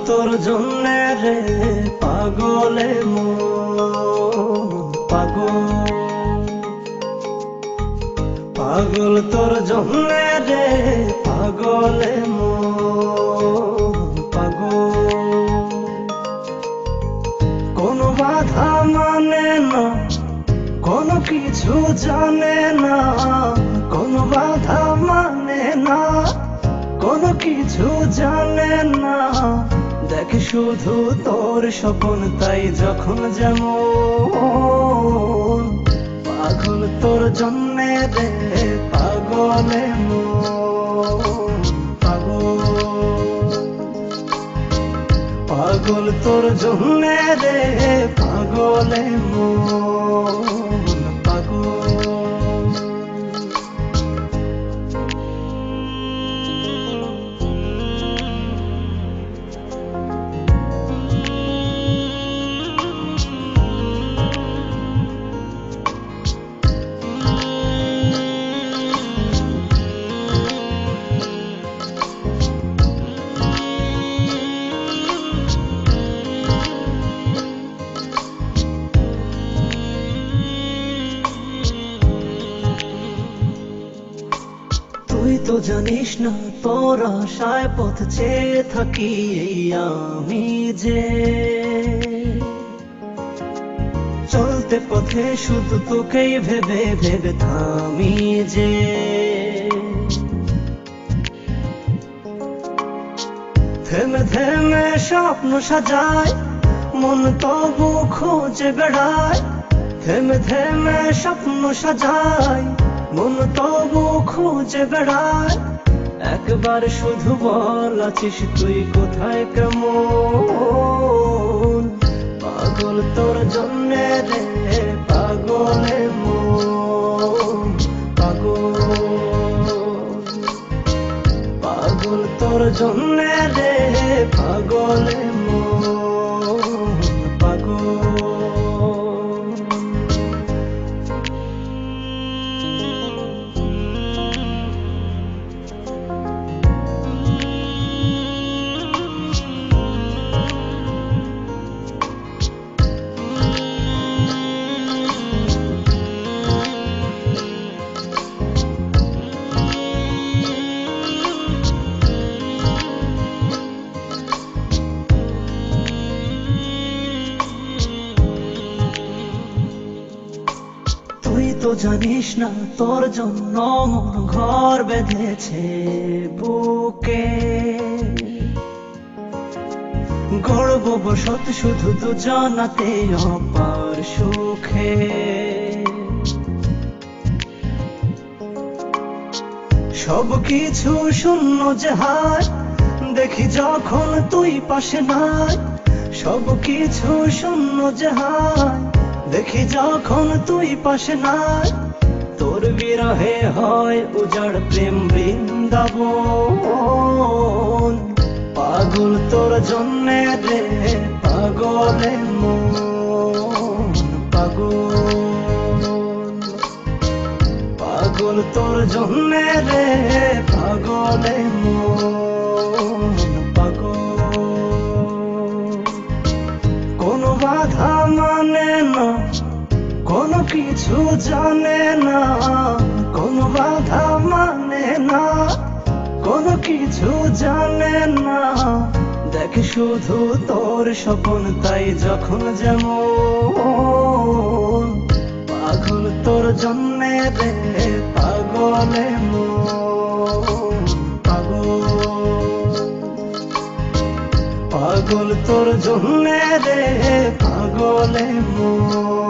তোর জন্যে রে পাগলে মন পাগল, পাগল তোর জন্যে রে পাগলে মন পাগল। কোনো বাধা মানে না, কোনো কিছু জানে না, কোনো বাধা মানে না, কোনো কিছু জানে না। দেখ শুধু তোর স্বপ্ন তাই যখন যেমন, পাগল তোর জন্যে রে পাগলে মন পাগল, পাগল তোর জন্যে রে পাগলে মন পাগল। তুই তো জানিস না তোর আশায় পথ চেয়ে থাকি এই আমি যে, চলতে পথে শুধু তোকেই ভেবে ভেবে থামি যে। থেমে থেমে স্বপ্ন সাজায় মন তবু খোঁজে বেড়ায়, থেমে থেমে স্বপ্ন সাজায় মন তবু খুঁজে বেড়ায়। একবার শুধু বল আছিস তুই কোথায় কেমন, পাগল তোর জন্যে রে পাগলে মন পাগল, পাগল তোর জন্যে রে পাগলে মন পাগল। তুই তো জানিস না তোর জন্য মন ঘর বেঁধেছে বুকে, গর্ব বসত শুধু দুজনাতে অপার সুখে। সব কিছু শূন্য যে হায় দেখি যখন তুই পাশে নাই, সব কিছু শূন্য যে হায় দেখি যখন তুই পাশে নাই। তোর বিরহে হয় উজাড় প্রেম বৃন্দাবন, পাগল তোর জন্যে রে পাগলে মন পাগল, পাগল তোর জন্যে রে পাগলে মন পাগল। কোনো বাধা মানে না, কোনো কিছু জানে না, কোনো বাধা মানে না, কোনো কিছু জানে না। দেখ শুধু তোর স্বপ্ন তাই যখন যেমন, পাগল তোর জন্যে রে পাগলে মন পাগল, পাগল তোর জন্যে রে পাগলে মন।